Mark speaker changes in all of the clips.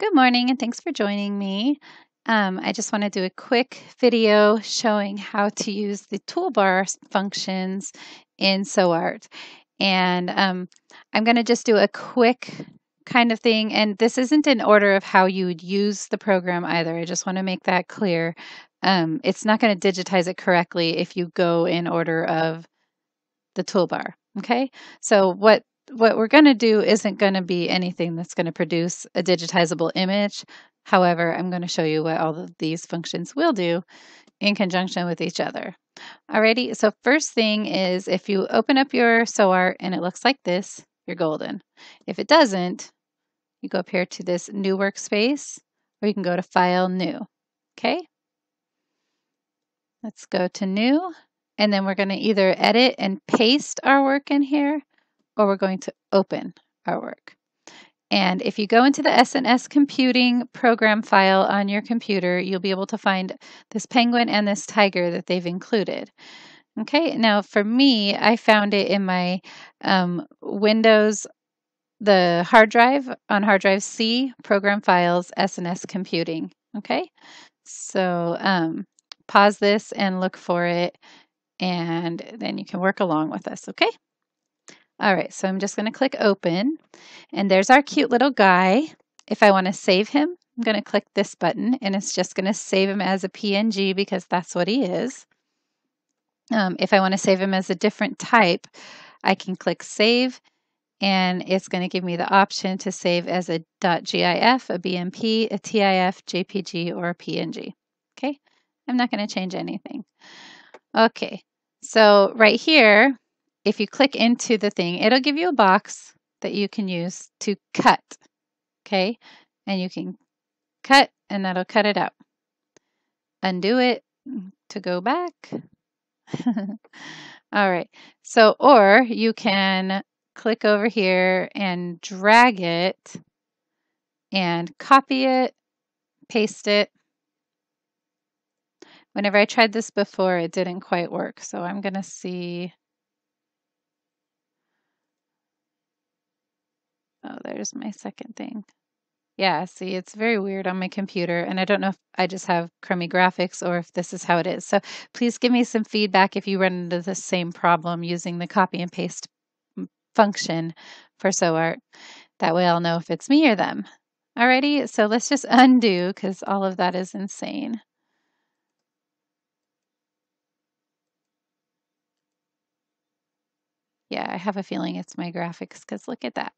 Speaker 1: Good morning and thanks for joining me. I just want to do a quick video showing how to use the toolbar functions in SewArt. And I'm going to just do a quick kind of thing. And this isn't in order of how you would use the program either. I just want to make that clear. It's not going to digitize it correctly if you go in order of the toolbar. Okay, so what we're going to do isn't going to be anything that's going to produce a digitizable image. However, I'm going to show you what all of these functions will do in conjunction with each other. Alrighty, so first thing is if you open up your SewArt and it looks like this, you're golden. If it doesn't, you go up here to this new workspace, or you can go to File, New. Okay, let's go to New. And then we're going to either edit and paste our work in here, or we're going to open our work. And if you go into the SNS computing program file on your computer, you'll be able to find this penguin and this tiger that they've included. Okay, now for me, I found it in my Windows, the hard drive, on hard drive C, program files, SNS computing. Okay, so pause this and look for it, and then you can work along with us, okay? All right, so I'm just going to click open, and there's our cute little guy. If I want to save him, I'm going to click this button, and it's just going to save him as a PNG because that's what he is. If I want to save him as a different type, I can click save, and it's going to give me the option to save as a .gif, a BMP, a TIF, JPG, or a PNG. Okay, I'm not going to change anything. Okay, so right here, if you click into the thing, it'll give you a box that you can use to cut, okay? And you can cut, and that'll cut it out. Undo it to go back. All right, so, or you can click over here and drag it and copy it, paste it. Whenever I tried this before, it didn't quite work, so I'm going to see. Oh, there's my second thing. Yeah, see, it's very weird on my computer, and I don't know if I just have crummy graphics or if this is how it is. So please give me some feedback if you run into the same problem using the copy and paste function for SewArt. That way I'll know if it's me or them. Alrighty, so let's just undo because all of that is insane. Yeah, I have a feeling it's my graphics because look at that.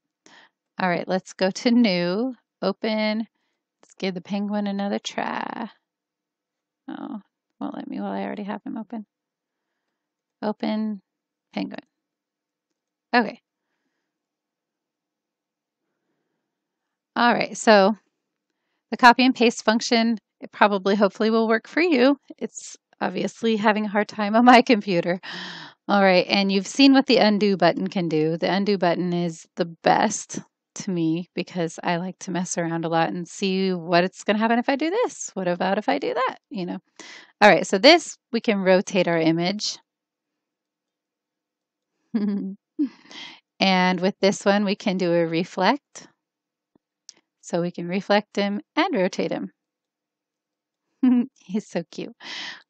Speaker 1: All right, let's go to new, open. Let's give the penguin another try. Oh, won't let me while I already have him open. Open penguin. Okay. All right, so the copy and paste function, it probably hopefully will work for you. It's obviously having a hard time on my computer. All right, and you've seen what the undo button can do. The undo button is the best to me because I like to mess around a lot and see what it's going to happen if I do this. What about if I do that? You know. All right, so this, we can rotate our image. And with this one, we can do a reflect. So we can reflect him and rotate him. He's so cute.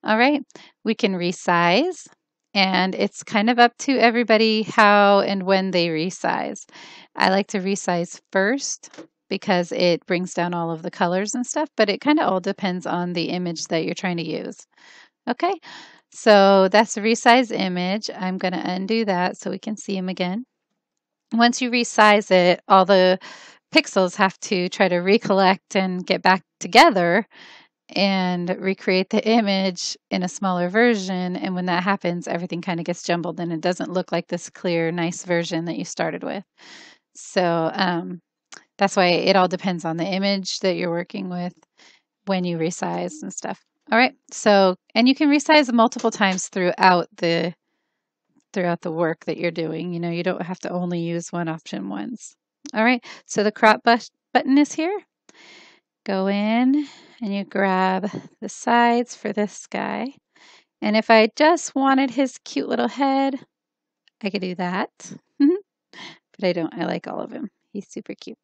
Speaker 1: All right, we can resize. And it's kind of up to everybody how and when they resize. I like to resize first because it brings down all of the colors and stuff, but it kind of all depends on the image that you're trying to use. Okay, so that's the resize image. I'm going to undo that so we can see him again. Once you resize it, all the pixels have to try to recollect and get back together and recreate the image in a smaller version. And when that happens, everything kind of gets jumbled and it doesn't look like this clear, nice version that you started with. So that's why it all depends on the image that you're working with when you resize and stuff. All right, so, and you can resize multiple times throughout the work that you're doing. You know, you don't have to only use one option once. All right, so the crop button is here. Go in and you grab the sides for this guy. And if I just wanted his cute little head, I could do that. But I don't. I like all of him. He's super cute.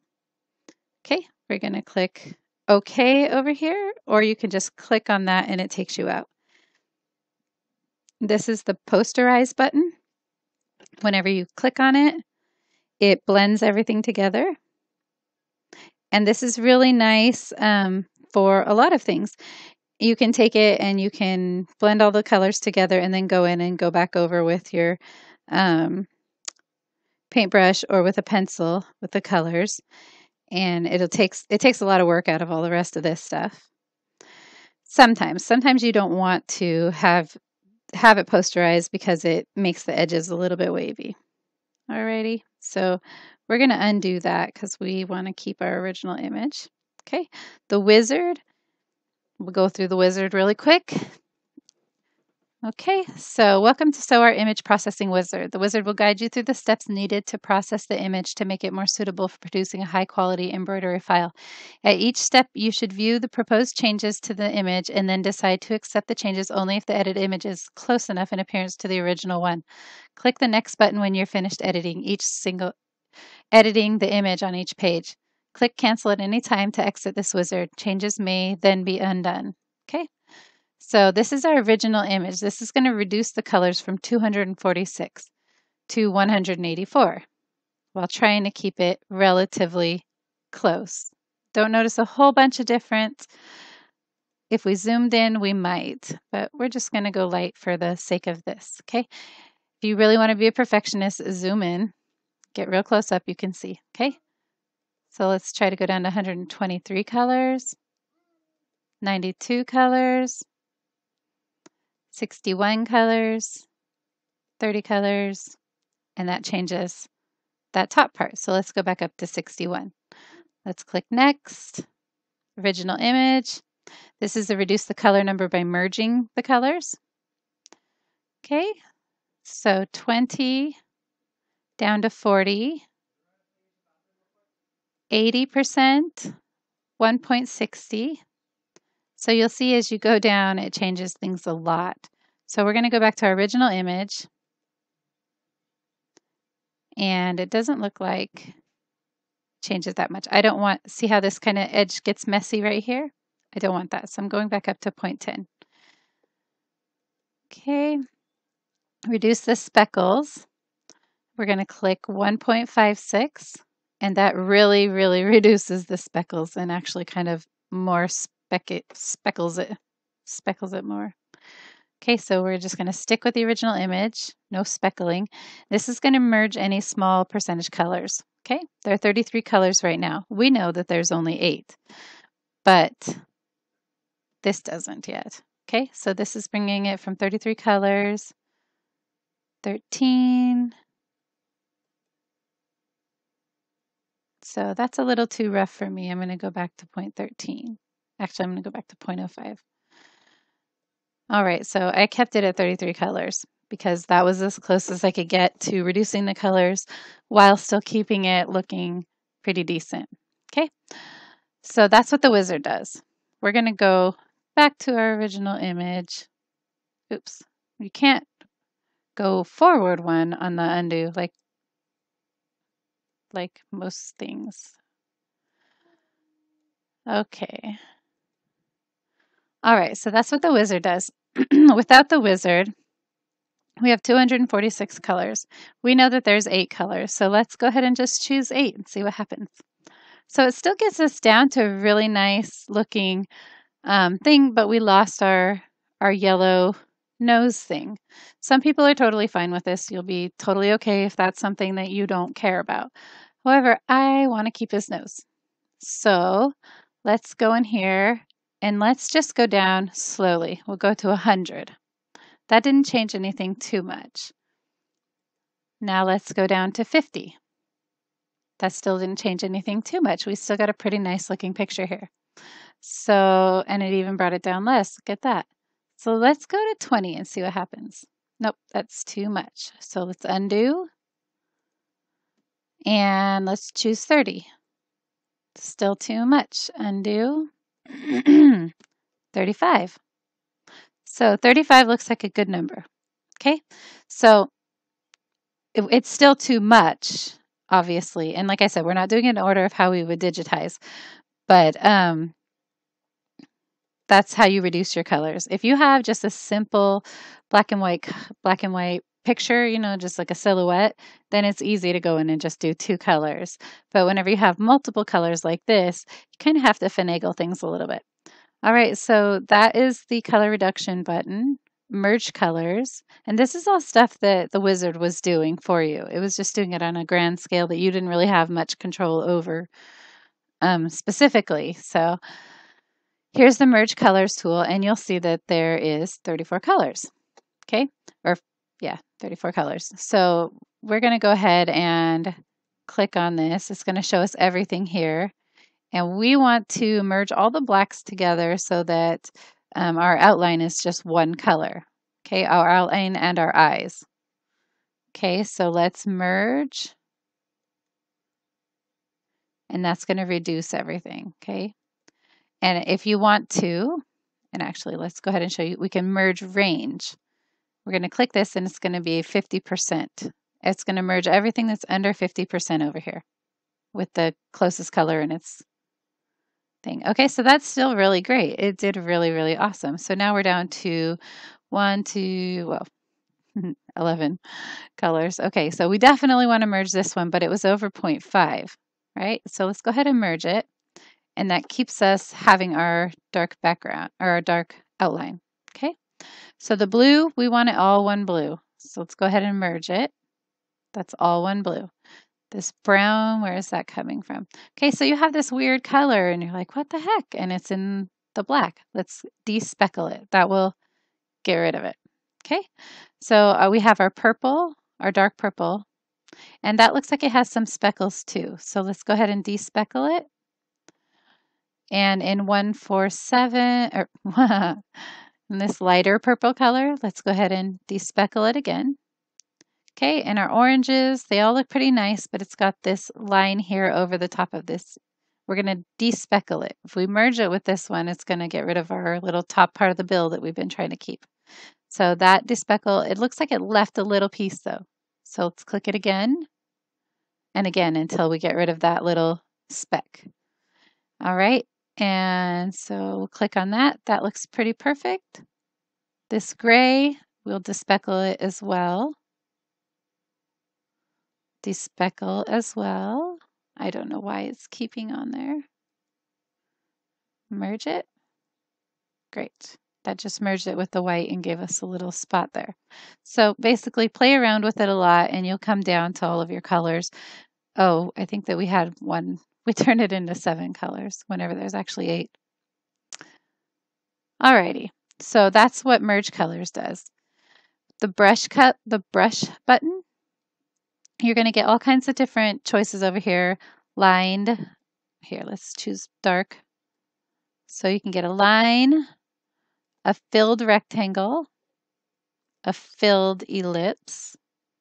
Speaker 1: Okay, We're going to click OK over here, or you can just click on that and it takes you out. This is the Posterize button. Whenever you click on it, it blends everything together. And this is really nice for a lot of things. You can take it and you can blend all the colors together and then go in and go back over with your paintbrush or with a pencil with the colors. And it takes a lot of work out of all the rest of this stuff. Sometimes you don't want to have it posterized because it makes the edges a little bit wavy. Alrighty, so we're going to undo that because we want to keep our original image. Okay, the wizard, we'll go through the wizard really quick. Okay, so welcome to Sew, our image processing wizard. The wizard will guide you through the steps needed to process the image to make it more suitable for producing a high-quality embroidery file. At each step, you should view the proposed changes to the image and then decide to accept the changes only if the edited image is close enough in appearance to the original one. Click the next button when you're finished editing the image on each page. Click cancel at any time to exit this wizard. Changes may then be undone. Okay? So this is our original image. This is going to reduce the colors from 246 to 184 while trying to keep it relatively close. Don't notice a whole bunch of difference. If we zoomed in, we might, but we're just going to go light for the sake of this, okay? If you really want to be a perfectionist, zoom in, get real close up, you can see, okay? So let's try to go down to 123 colors, 92 colors, 61 colors, 30 colors, and that changes that top part. So let's go back up to 61. Let's click next, original image. This is to reduce the color number by merging the colors. Okay, so 20 down to 40, 80%, 1.60. So you'll see as you go down, it changes things a lot. So we're going to go back to our original image. And it doesn't look like it changes that much. I don't want, see how this kind of edge gets messy right here? I don't want that. So I'm going back up to 0.10. Okay. Reduce the speckles. We're going to click 1.56. And that really, really reduces the speckles and actually kind of more speckles it more. Okay, so we're just going to stick with the original image, no speckling. This is going to merge any small percentage colors. Okay, there are 33 colors right now. We know that there's only 8, but this doesn't yet. Okay, so this is bringing it from 33 colors, 13. So that's a little too rough for me. I'm going to go back to 0.13. Actually, I'm going to go back to 0.05. All right, so I kept it at 33 colors because that was as close as I could get to reducing the colors while still keeping it looking pretty decent. Okay, so that's what the wizard does. We're going to go back to our original image. Oops, you can't go forward one on the undo like most things. Okay. All right, so that's what the wizard does. Without the wizard, we have 246 colors. We know that there's 8 colors, so let's go ahead and just choose 8 and see what happens. So it still gets us down to a really nice looking thing, but we lost our yellow nose thing. Some people are totally fine with this. You'll be totally okay if that's something that you don't care about. However, I want to keep his nose. So let's go in here and let's just go down slowly. We'll go to 100. That didn't change anything too much. Now let's go down to 50. That still didn't change anything too much. We still got a pretty nice looking picture here. So, and it even brought it down less. Look at that. So let's go to 20 and see what happens. Nope, that's too much. So let's undo. And let's choose 30. Still too much. Undo. 35. So 35 looks like a good number. Okay, so it's still too much, obviously. And like I said, we're not doing it in order of how we would digitize. But that's how you reduce your colors. If you have just a simple black and white picture, you know, just like a silhouette, then it's easy to go in and just do 2 colors. But whenever you have multiple colors like this, you kind of have to finagle things a little bit. All right, so that is the color reduction button, merge colors. And this is all stuff that the wizard was doing for you. It was just doing it on a grand scale that you didn't really have much control over specifically. So here's the merge colors tool, and you'll see that there is 34 colors. Okay, or yeah, 34 colors. So we're going to go ahead and click on this. It's going to show us everything here. And we want to merge all the blacks together so that our outline is just one color. Okay, our outline and our eyes. Okay, so let's merge. And that's going to reduce everything. Okay. And if you want to, and actually let's go ahead and show you, we can merge range. We're going to click this and it's going to be 50%. It's going to merge everything that's under 50% over here with the closest color in its thing. Okay, so that's still really great. It did really, really awesome. So now we're down to 11 colors. Okay, so we definitely want to merge this one, but it was over 0.5, right? So let's go ahead and merge it. And that keeps us having our dark background or our dark outline. Okay, so the blue, we want it all one blue. So let's go ahead and merge it. That's all one blue. This brown, where is that coming from? Okay, so you have this weird color and you're like, what the heck? And it's in the black. Let's despeckle it. That will get rid of it. Okay, so we have our purple, our dark purple, and that looks like it has some speckles too. So let's go ahead and despeckle it. And in 147, or in this lighter purple color, let's go ahead and despeckle it again. Okay, and our oranges, they all look pretty nice, but it's got this line here over the top of this. We're going to despeckle it. If we merge it with this one, it's going to get rid of our little top part of the bill that we've been trying to keep. So that despeckle, it looks like it left a little piece though. So let's click it again and again until we get rid of that little speck. All right, and so we'll click on that. That looks pretty perfect. This gray, we'll despeckle it as well. Despeckle as well. I don't know why it's keeping on there. Merge it. Great. That just merged it with the white and gave us a little spot there. So basically play around with it a lot and you'll come down to all of your colors. Oh, I think that we had one. We turned it into 7 colors whenever there's actually 8. Alrighty. So that's what merge colors does. The brush button, you're going to get all kinds of different choices over here. Lined. Here, let's choose dark. So you can get a line, a filled rectangle, a filled ellipse,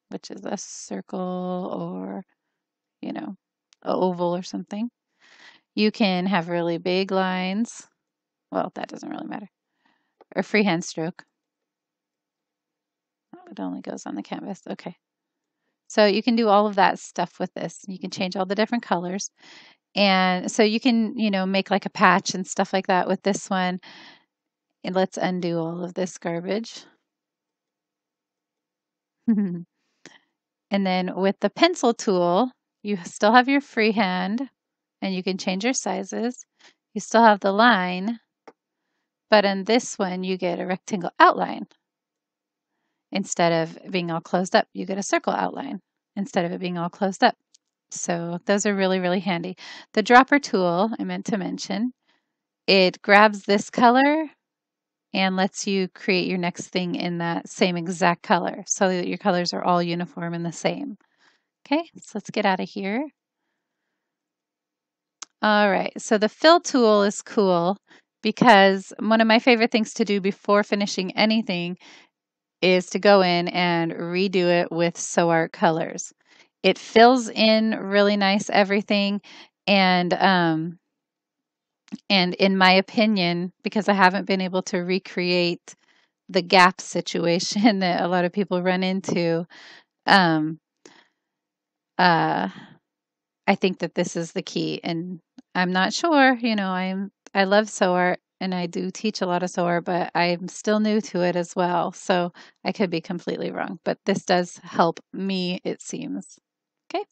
Speaker 1: which is a circle or, you know, an oval or something. You can have really big lines. Well, that doesn't really matter. Or freehand stroke. Oh, it only goes on the canvas. Okay. So you can do all of that stuff with this. You can change all the different colors. And so you can, you know, make like a patch and stuff like that with this one. And let's undo all of this garbage. And then with the pencil tool, you still have your freehand and you can change your sizes. You still have the line, but in this one, you get a rectangle outline. Instead of being all closed up, you get a circle outline instead of it being all closed up. So those are really, really handy. The dropper tool, I meant to mention, it grabs this color and lets you create your next thing in that same exact color so that your colors are all uniform and the same. Okay, so let's get out of here. All right, so the fill tool is cool because one of my favorite things to do before finishing anything is to go in and redo it with SewArt colors. It fills in really nice everything, and in my opinion, because I haven't been able to recreate the gap situation that a lot of people run into, I think that this is the key. And I'm not sure, I love sew art and I do teach a lot of sew art, but I'm still new to it as well. So I could be completely wrong, but this does help me, it seems. Okay.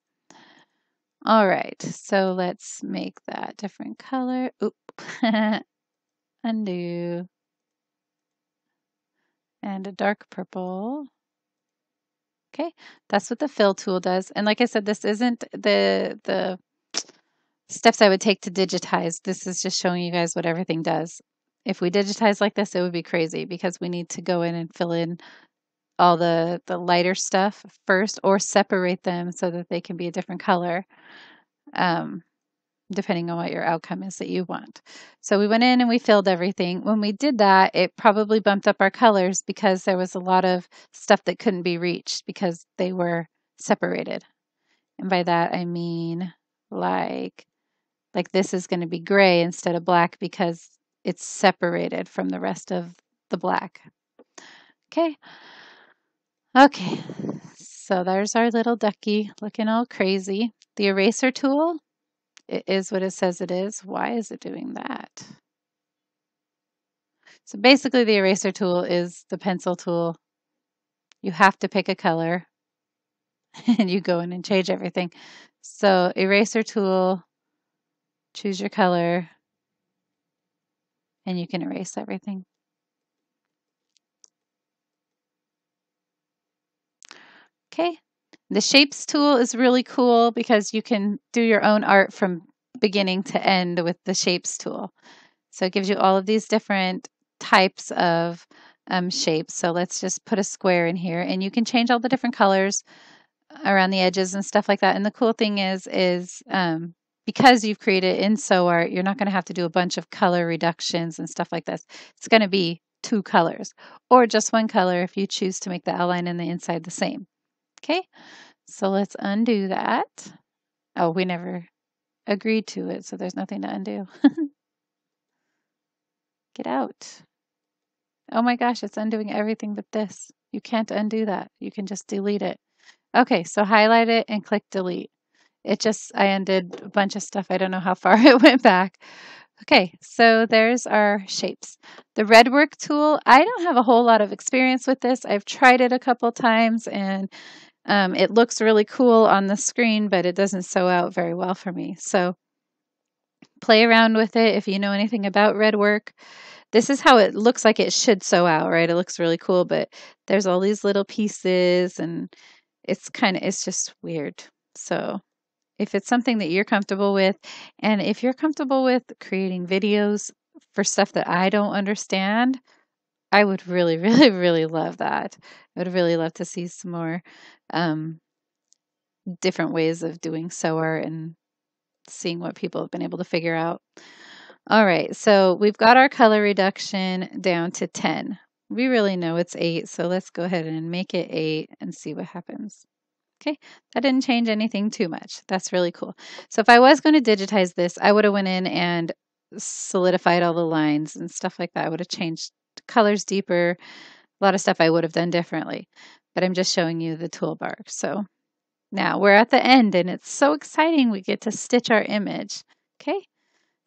Speaker 1: All right. So let's make that different color. Oop. Undo. And a dark purple. Okay. That's what the fill tool does. And like I said, this isn't the steps I would take to digitize. This is just showing you guys what everything does. If we digitize like this, it would be crazy because we need to go in and fill in all the lighter stuff first or separate them so that they can be a different color, depending on what your outcome is that you want. So we went in and we filled everything. When we did that, it probably bumped up our colors because there was a lot of stuff that couldn't be reached because they were separated. And by that, I mean like this is going to be gray instead of black because it's separated from the rest of the black. Okay. Okay. So there's our little ducky looking all crazy. The eraser tool, it is what it says it is. Why is it doing that? So basically the eraser tool is the pencil tool. You have to pick a color and you go in and change everything. So eraser tool, choose your color, and you can erase everything. Okay. The shapes tool is really cool because you can do your own art from beginning to end with the shapes tool. So it gives you all of these different types of shapes. So let's just put a square in here and you can change all the different colors around the edges and stuff like that. And the cool thing is because you've created in SewArt, you're not going to have to do a bunch of color reductions and stuff like this. It's going to be 2 colors or just 1 color if you choose to make the outline and the inside the same. Okay, so let's undo that. Oh, we never agreed to it, so there's nothing to undo. Get out. Oh my gosh, it's undoing everything but this. You can't undo that. You can just delete it. Okay, so highlight it and click delete. I undid a bunch of stuff. I don't know how far it went back. Okay, so there's our shapes. The red work tool, I don't have a whole lot of experience with this. I've tried it a couple times and it looks really cool on the screen, but it doesn't sew out very well for me. So play around with it if you know anything about red work. This is how it looks like it should sew out, right? It looks really cool, but there's all these little pieces and it's just weird. So if it's something that you're comfortable with, and if you're comfortable with creating videos for stuff that I don't understand, I would really, really, really love that. I would really love to see some more different ways of doing sewer and seeing what people have been able to figure out. All right, so we've got our color reduction down to 10. We really know it's 8, so let's go ahead and make it 8 and see what happens. Okay, that didn't change anything too much. That's really cool. So if I was going to digitize this, I would have went in and solidified all the lines and stuff like that. I would have changed colors deeper. A lot of stuff I would have done differently, but I'm just showing you the toolbar. So now we're at the end and it's so exciting. We get to stitch our image. Okay,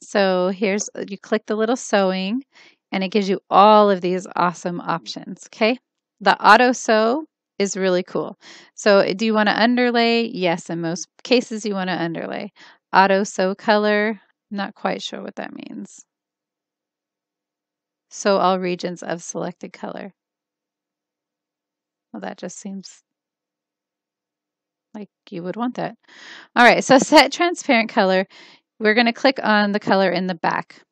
Speaker 1: so you click the little sewing and it gives you all of these awesome options. Okay, the auto sew is really cool. So do you want to underlay? Yes, in most cases you want to underlay. Auto sew color, not quite sure what that means. Sew all regions of selected color. Well, that just seems like you would want that. All right, so set transparent color. We're going to click on the color in the back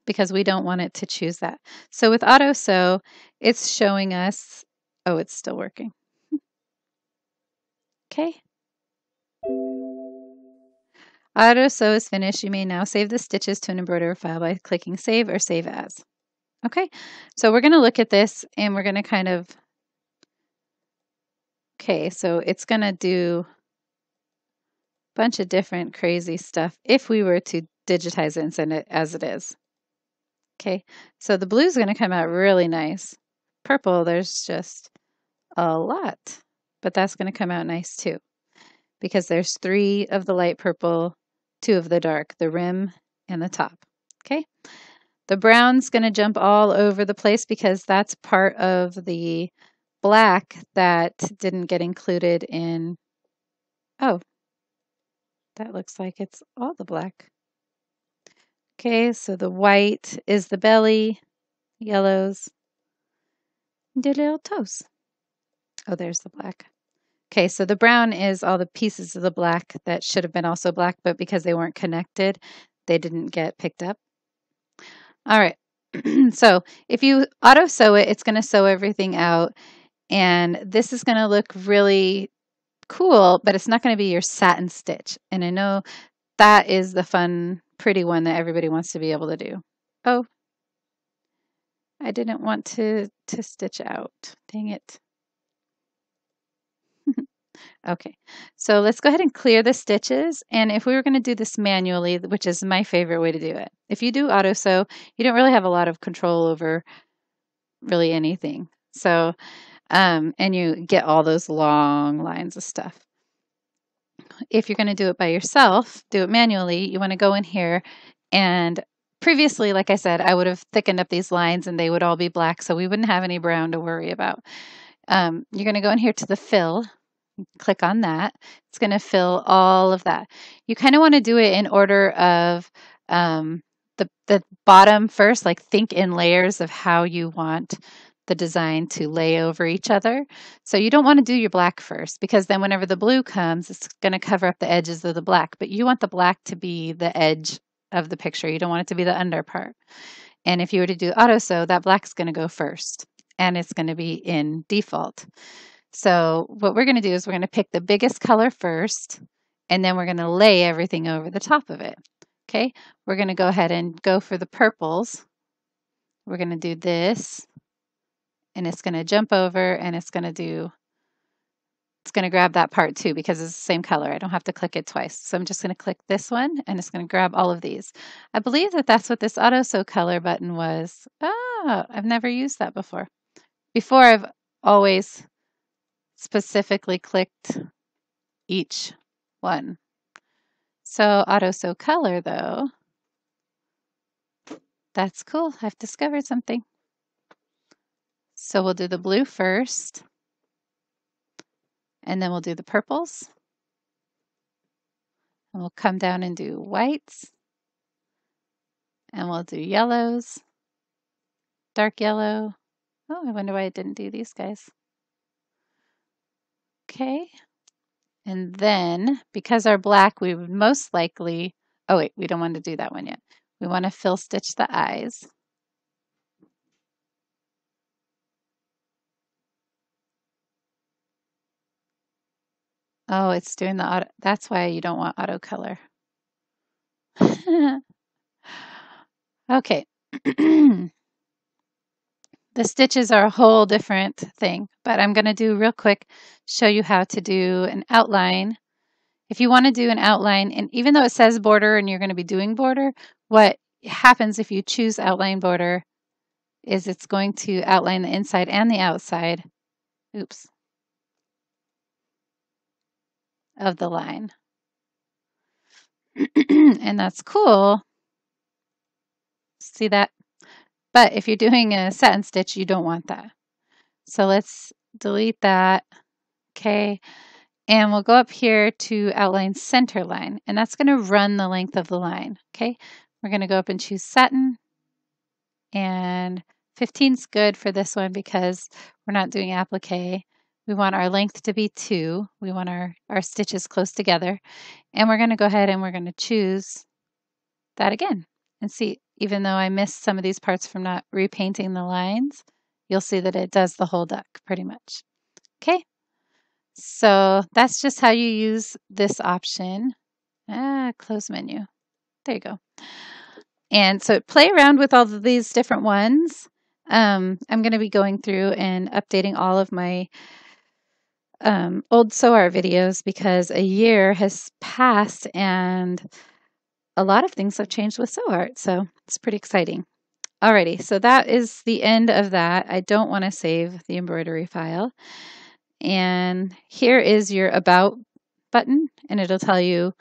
Speaker 1: because we don't want it to choose that. So with auto sew, it's showing us, oh, it's still working. Okay. Auto sew is finished. You may now save the stitches to an embroidery file by clicking save or save as. Okay, so we're going to look at this and we're going to kind of, okay, so it's going to do a bunch of different crazy stuff if we were to digitize it and send it as it is. Okay, so the blue is going to come out really nice. Purple, there's just a lot, but that's going to come out nice too because there's 3 of the light purple, two of the dark, the rim and the top. Okay. The brown's going to jump all over the place because that's part of the black that didn't get included in, oh, that looks like it's all the black. Okay, so the white is the belly, yellows, the little toes. Oh, there's the black. Okay, so the brown is all the pieces of the black that should have been also black, but because they weren't connected, they didn't get picked up. All right, so if you auto sew it, it's going to sew everything out, and this is going to look really cool, but it's not going to be your satin stitch. And I know that is the fun, pretty one that everybody wants to be able to do. Oh, I didn't want to stitch out. Dang it. Okay, so let's go ahead and clear the stitches. And if we were going to do this manually, which is my favorite way to do it, if you do auto sew, you don't really have a lot of control over really anything. So, and you get all those long lines of stuff. If you're going to do it by yourself, do it manually, you want to go in here, and previously, like I said, I would have thickened up these lines and they would all be black, so we wouldn't have any brown to worry about. You're going to go in here to the fill, click on that. It's going to fill all of that. You kind of want to do it in order of the bottom first, like think in layers of how you want the design to lay over each other. So you don't want to do your black first, because then whenever the blue comes, it's going to cover up the edges of the black, but you want the black to be the edge of the picture. You don't want it to be the under part. And if you were to do auto sew, that black is going to go first, and it's going to be in default. So what we're going to do is we're going to pick the biggest color first, and then we're going to lay everything over the top of it. Okay, we're going to go ahead and go for the purples. We're going to do this, and it's going to jump over, and it's going to grab that part too, because it's the same color. I don't have to click it twice. So I'm just going to click this one, and it's going to grab all of these. I believe that that's what this auto sew color button was. Oh, I've never used that before. Before, I've always specifically clicked each one. So auto sew color, though, that's cool. I've discovered something. So we'll do the blue first, and then we'll do the purples, and we'll come down and do whites, and we'll do yellows, dark yellow. Oh, I wonder why I didn't do these guys. Okay, and then because our black, we would most likely, oh wait, we don't want to do that one yet. We want to fill stitch the eyes. Oh, it's doing the auto, that's why you don't want auto color. Okay. The stitches are a whole different thing, but I'm going to do real quick, show you how to do an outline. If you want to do an outline, and even though it says border and you're going to be doing border, what happens if you choose outline border is it's going to outline the inside and the outside, oops, of the line. And that's cool. See that? But if you're doing a satin stitch, you don't want that. So let's delete that. Okay. And we'll go up here to outline center line, and that's going to run the length of the line. Okay. We're going to go up and choose satin, and 15 is good for this one because we're not doing applique. We want our length to be 2. We want our stitches close together. And we're going to go ahead and we're going to choose that again. And see, even though I missed some of these parts from not repainting the lines, you'll see that it does the whole duck pretty much. Okay, so that's just how you use this option. Close menu. There you go. And so play around with all of these different ones. I'm going to be going through and updating all of my old sew art videos because a year has passed and a lot of things have changed with sew art, so it's pretty exciting. Alrighty, so that is the end of that. I don't want to save the embroidery file. And here is your About button, and it'll tell you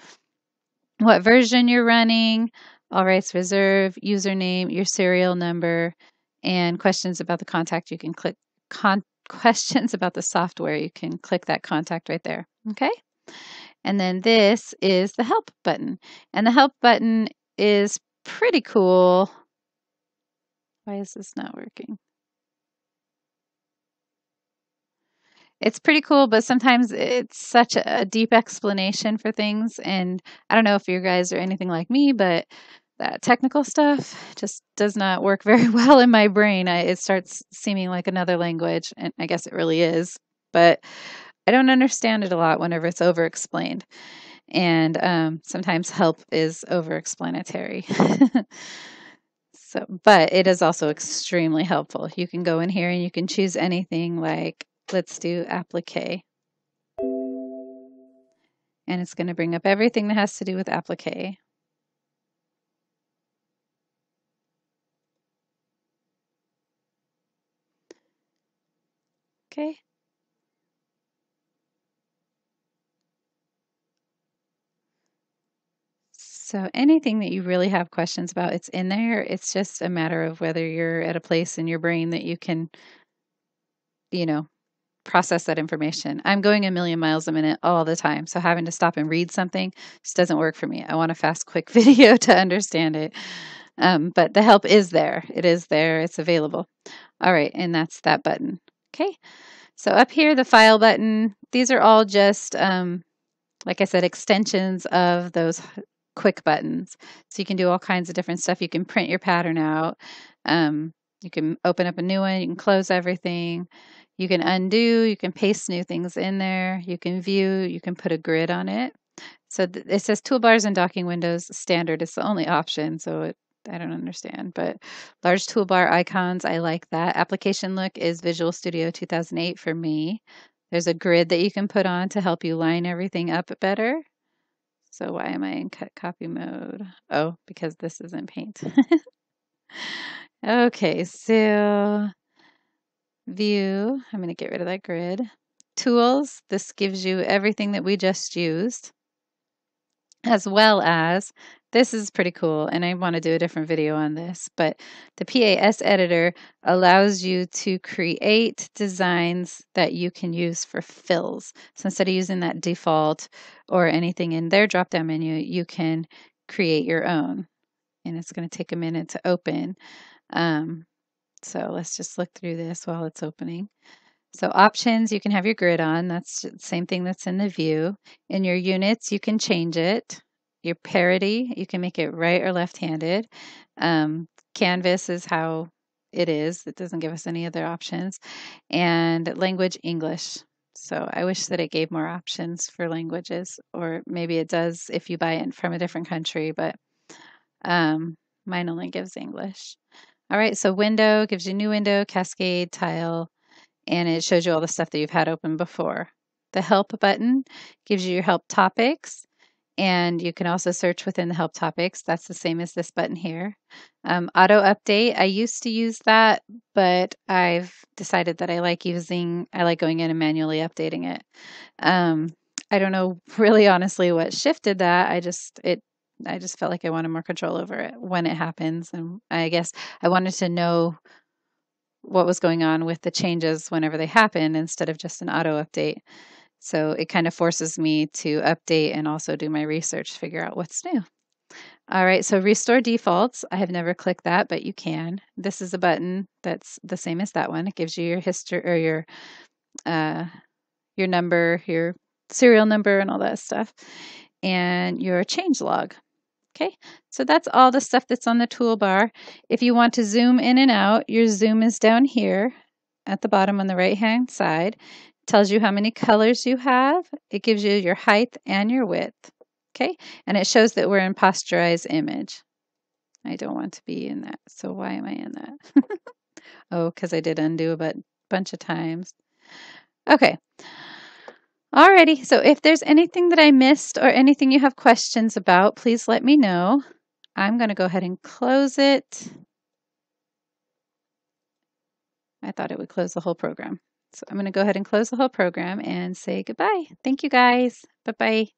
Speaker 1: what version you're running, all rights reserved, username, your serial number, and questions about the contact. You can click questions about the software. You can click that contact right there. Okay. And then this is the help button. And the help button is pretty cool. Why is this not working? It's pretty cool, but sometimes it's such a deep explanation for things. And I don't know if you guys are anything like me, but that technical stuff just does not work very well in my brain. It starts seeming like another language, and I guess it really is. But I don't understand it a lot whenever it's over explained. And sometimes help is over explanatory. So, but it is also extremely helpful. You can go in here and you can choose anything like, let's do applique. And it's going to bring up everything that has to do with applique. Okay. So anything that you really have questions about, it's in there. It's just a matter of whether you're at a place in your brain that you can, process that information. I'm going a million miles a minute all the time. So having to stop and read something just doesn't work for me. I want a fast, quick video to understand it. But the help is there. It is there. It's available. All right. And that's that button. Okay. So up here, the file button, these are all just, like I said, extensions of those quick buttons. So you can do all kinds of different stuff. You can print your pattern out. You can open up a new one. You can close everything. You can undo. You can paste new things in there. You can view. You can put a grid on it. So it says toolbars and docking windows standard. It's the only option. So I don't understand, but large toolbar icons, I like that. Application look is Visual Studio 2008 for me. There's a grid that you can put on to help you line everything up better. So why am I in cut copy mode? Oh, because this isn't Paint. Okay, so view, I'm going to get rid of that grid. Tools, this gives you everything that we just used, as well as, this is pretty cool, and I want to do a different video on this, but the PAS editor allows you to create designs that you can use for fills. So instead of using that default or anything in their drop-down menu, you can create your own. And it's going to take a minute to open. So let's just look through this while it's opening. So options, you can have your grid on. That's the same thing that's in the view. In your units, you can change it. Your parity, you can make it right or left-handed. Canvas is how it is. It doesn't give us any other options. And language, English. So I wish that it gave more options for languages, or maybe it does if you buy it from a different country, but mine only gives English. All right, so window gives you new window, cascade, tile, and it shows you all the stuff that you've had open before. The help button gives you your help topics, and you can also search within the help topics. That's the same as this button here. Auto update, I used to use that, but I've decided that I like going in and manually updating it. I don't know really honestly what shifted that. I just felt like I wanted more control over it when it happens, and I guess I wanted to know what was going on with the changes whenever they happen instead of just an auto update. So it kind of forces me to update and also do my research to figure out what's new. All right, so restore defaults. I have never clicked that, but you can. This is a button that's the same as that one. It gives you your history or your number, your serial number, and all that stuff, and your change log. Okay, so that's all the stuff that's on the toolbar. If you want to zoom in and out, your zoom is down here at the bottom on the right-hand side. It tells you how many colors you have. It gives you your height and your width. Okay, and it shows that we're in Posterized image. I don't want to be in that, so why am I in that? Oh, because I did undo a bunch of times. Okay. Alrighty, so if there's anything that I missed or anything you have questions about, please let me know. I'm going to go ahead and close it. I thought it would close the whole program. So I'm going to go ahead and close the whole program and say goodbye. Thank you guys. Bye-bye.